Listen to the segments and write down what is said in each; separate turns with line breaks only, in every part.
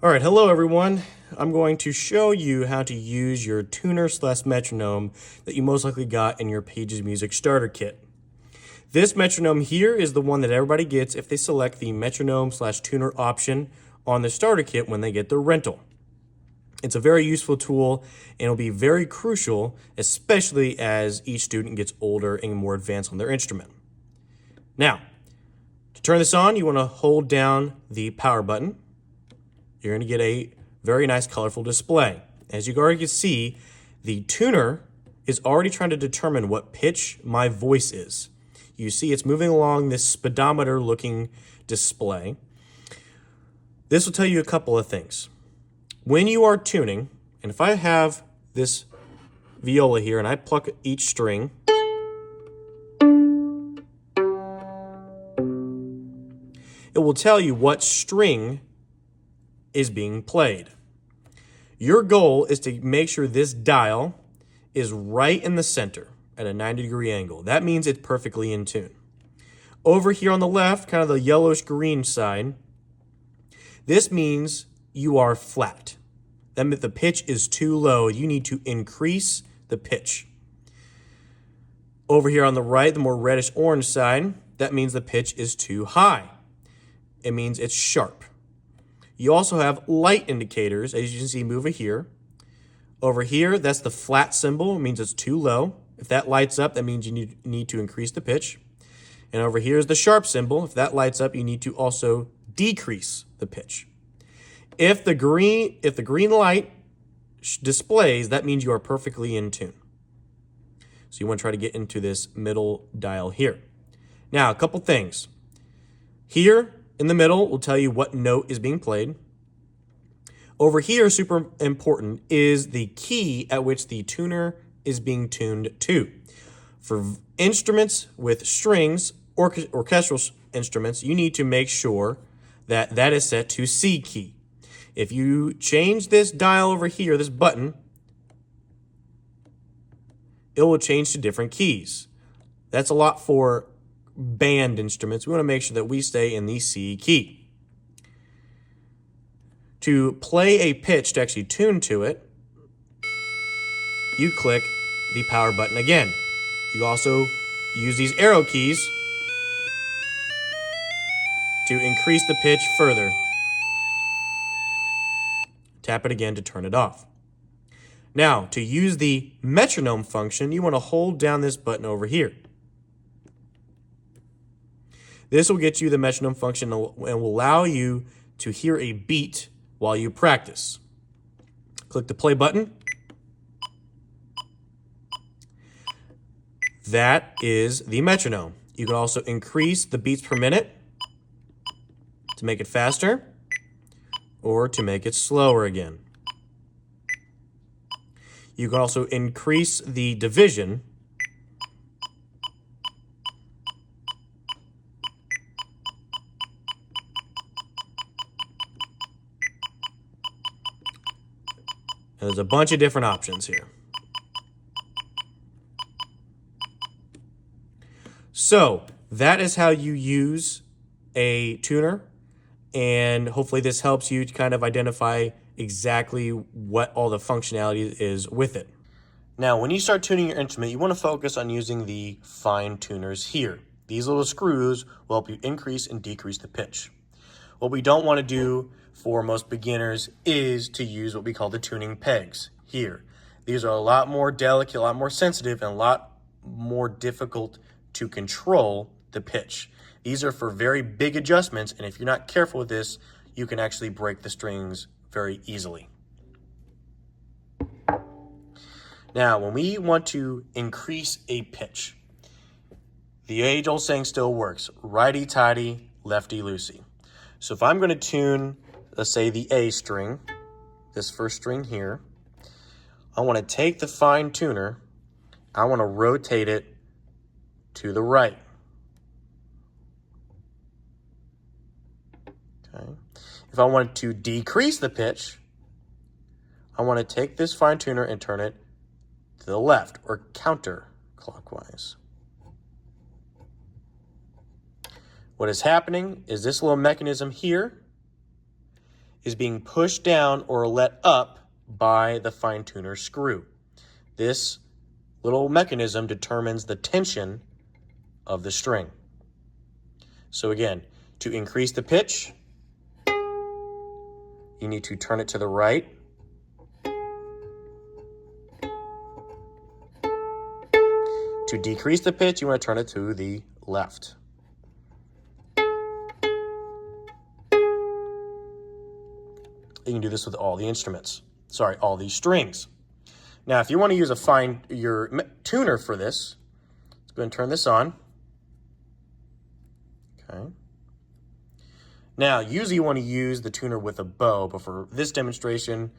All right, hello everyone. I'm going to show you how to use your tuner/metronome that you most likely got in your Paige Music starter kit. This metronome here is the one that everybody gets if they select the metronome/tuner option on the starter kit when they get their rental. It's a very useful tool and it'll be very crucial, especially as each student gets older and more advanced on their instrument. Now, to turn this on, you want to hold down the power button. You're going to get a very nice colorful display. As you already can see, the tuner is already trying to determine what pitch my voice is. You see it's moving along this speedometer looking display. This will tell you a couple of things. When you are tuning, and if I have this viola here and I pluck each string, it will tell you what string is being played. Your goal is to make sure this dial is right in the center at a 90-degree angle. That means it's perfectly in tune. Over here on the left, kind of the yellowish-green side, this means you are flat. That means the pitch is too low. You need to increase the pitch. Over here on the right, the more reddish-orange side, that means the pitch is too high. It means it's sharp. You also have light indicators, as you can see, move here. Over here, that's the flat symbol. It means it's too low. If that lights up, that means you need to increase the pitch. And over here is the sharp symbol. If that lights up, you need to also decrease the pitch. If the green light displays, that means you are perfectly in tune. So you want to try to get into this middle dial here. Now, a couple things. Here, in the middle will tell you what note is being played. Over here, super important, is the key at which the tuner is being tuned to. For instruments with strings, orchestral instruments, you need to make sure that that is set to C key. If you change this dial over here, this button, it will change to different keys. That's a lot for band instruments. We want to make sure that we stay in the C key. To play a pitch, to actually tune to it, you click the power button again. You also use these arrow keys to increase the pitch further. Tap it again to turn it off. Now, to use the metronome function, you want to hold down this button over here. This will get you the metronome function and will allow you to hear a beat while you practice. Click the play button. That is the metronome. You can also increase the beats per minute to make it faster or to make it slower again. You can also increase the division . There's a bunch of different options here. So that is how you use a tuner, and hopefully this helps you to kind of identify exactly what all the functionality is with it. Now, when you start tuning your instrument, you want to focus on using the fine tuners here. These little screws will help you increase and decrease the pitch. What we don't want to do for most beginners is to use what we call the tuning pegs here. These are a lot more delicate, a lot more sensitive, and a lot more difficult to control the pitch. These are for very big adjustments, and if you're not careful with this, you can actually break the strings very easily. Now, when we want to increase a pitch, the age-old saying still works: righty-tighty, lefty-loosey. So if I'm going to tune, let's say, the A string, this first string here, I want to take the fine tuner, I want to rotate it to the right. Okay. If I wanted to decrease the pitch, I want to take this fine tuner and turn it to the left or counterclockwise. What is happening is this little mechanism here is being pushed down or let up by the fine tuner screw. This little mechanism determines the tension of the string. So again, to increase the pitch, you need to turn it to the right. To decrease the pitch, you want to turn it to the left. You can do this with all the instruments. Sorry, all these strings. Now, if you want to use your tuner for this, let's go ahead and turn this on. Okay. Now, usually you want to use the tuner with a bow, but for this demonstration,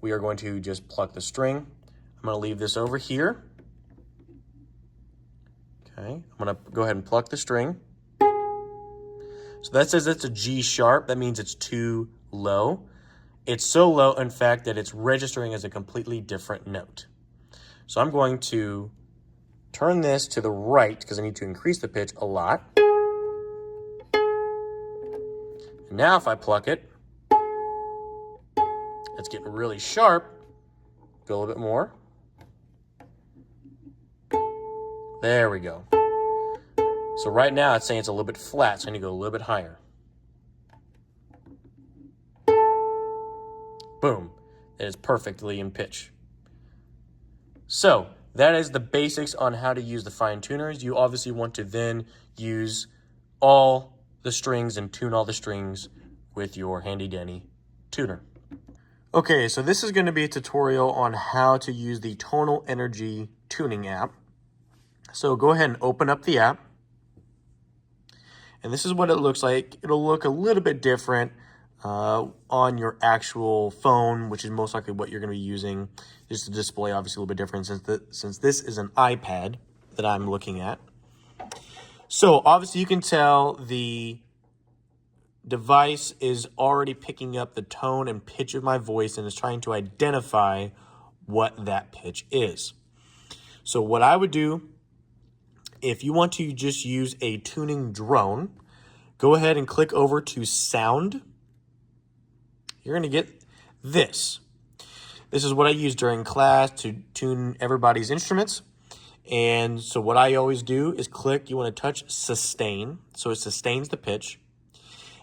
we are going to just pluck the string. I'm going to leave this over here. Okay, I'm going to go ahead and pluck the string. So that says it's a G sharp. That means it's too low. It's so low, in fact, that it's registering as a completely different note. So I'm going to turn this to the right because I need to increase the pitch a lot. And now if I pluck it, it's getting really sharp. Go a little bit more. There we go. So right now it's saying it's a little bit flat, so I need to go a little bit higher. Boom. It is perfectly in pitch. So that is the basics on how to use the fine tuners. You obviously want to then use all the strings and tune all the strings with your handy dandy tuner. Okay, so this is going to be a tutorial on how to use the Tonal Energy tuning app. So go ahead and open up the app. And this is what it looks like. It'll look a little bit different on your actual phone, which is most likely what you're going to be using. Just the display obviously a little bit different since this is an iPad that I'm looking at. So obviously you can tell the device is already picking up the tone and pitch of my voice and is trying to identify what that pitch is. So what I would do, if you want to just use a tuning drone, go ahead and click over to Sound. You're going to get this. This is what I use during class to tune everybody's instruments. And so what I always do is click, you want to touch sustain. So it sustains the pitch.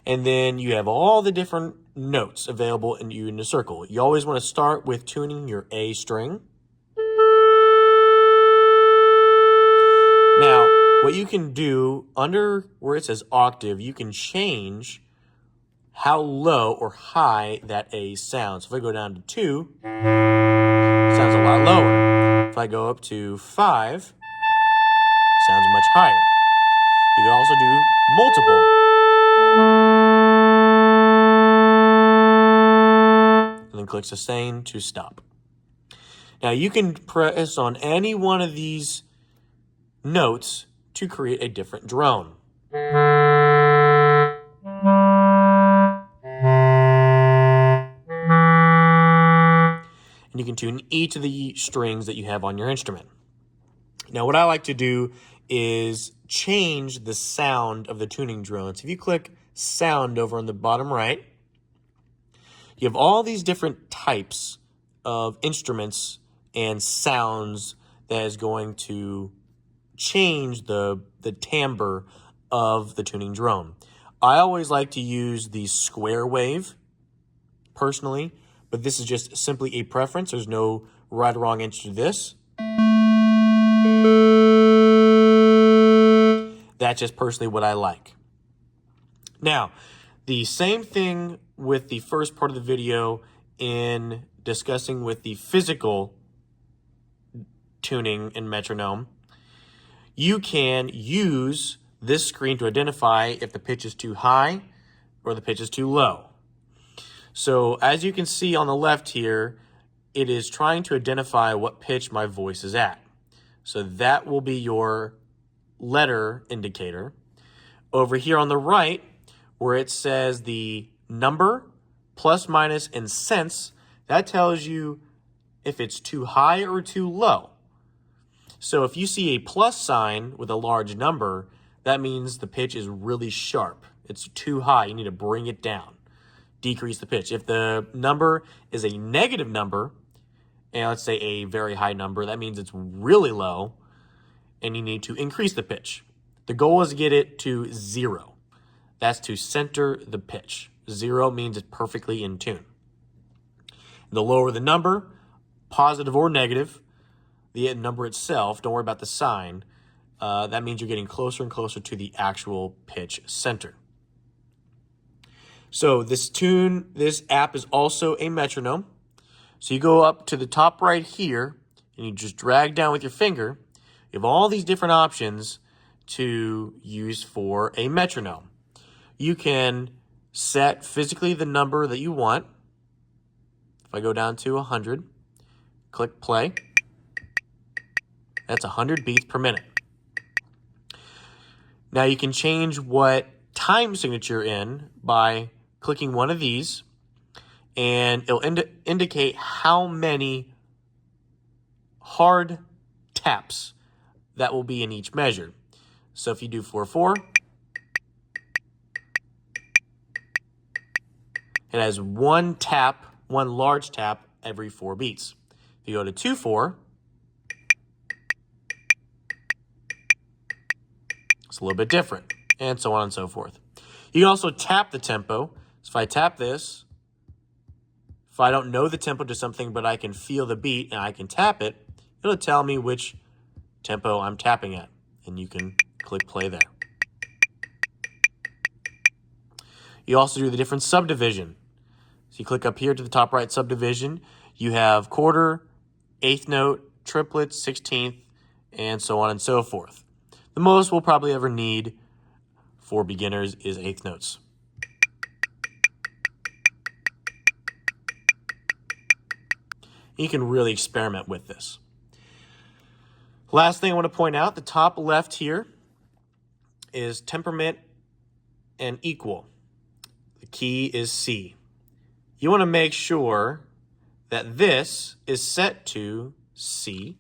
And then you have all the different notes available in a circle. You always want to start with tuning your A string. Now, what you can do under where it says octave, you can change how low or high that A sounds. If I go down to 2, it sounds a lot lower. If I go up to 5, it sounds much higher. You can also do multiple. And then click sustain to stop. Now you can press on any one of these notes to create a different drone. And you can tune each of the strings that you have on your instrument. Now what I like to do is change the sound of the tuning drone. So if you click sound over on the bottom right, you have all these different types of instruments and sounds that is going to change the timbre of the tuning drone. I always like to use the square wave personally, but this is just simply a preference. There's no right or wrong answer to this. That's just personally what I like. Now, the same thing with the first part of the video in discussing with the physical tuning in metronome. You can use this screen to identify if the pitch is too high or the pitch is too low. So as you can see on the left here, it is trying to identify what pitch my voice is at. So that will be your letter indicator. Over here on the right, where it says the number, plus, minus, and cents, that tells you if it's too high or too low. So if you see a plus sign with a large number, that means the pitch is really sharp. It's too high. You need to bring it down. decrease the pitch. If the number is a negative number, and let's say a very high number, that means it's really low, and you need to increase the pitch. The goal is to get it to 0. That's to center the pitch. 0 means it's perfectly in tune. The lower the number, positive or negative, the number itself, don't worry about the sign, that means you're getting closer and closer to the actual pitch center. So this app is also a metronome. So you go up to the top right here, and you just drag down with your finger. You have all these different options to use for a metronome. You can set physically the number that you want. If I go down to 100, click play, that's 100 beats per minute. Now you can change what time signature you're in by clicking one of these, and it'll indicate how many hard taps that will be in each measure. So if you do 4/4, it has one large tap every 4 beats. If you go to 2/4, it's a little bit different, and so on and so forth. You can also tap the tempo. So if I tap this, if I don't know the tempo to something, but I can feel the beat and I can tap it, it'll tell me which tempo I'm tapping at, and you can click play there. You also do the different subdivision. So you click up here to the top right subdivision. You have quarter, eighth note, triplets, 16th, and so on and so forth. The most we'll probably ever need for beginners is eighth notes. You can really experiment with this. Last thing I want to point out, the top left here is temperament and equal. The key is C. You want to make sure that this is set to C,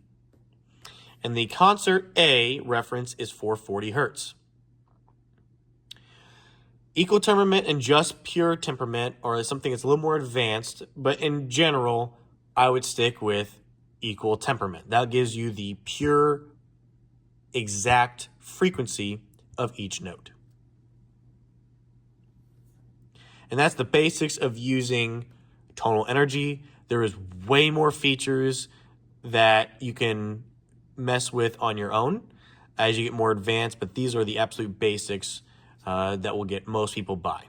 and the concert A reference is 440 hertz. Equal temperament and just pure temperament are something that's a little more advanced, but in general, I would stick with equal temperament. That gives you the pure, exact frequency of each note. And that's the basics of using tonal energy. There is way more features that you can mess with on your own as you get more advanced, but these are the absolute basics that will get most people by.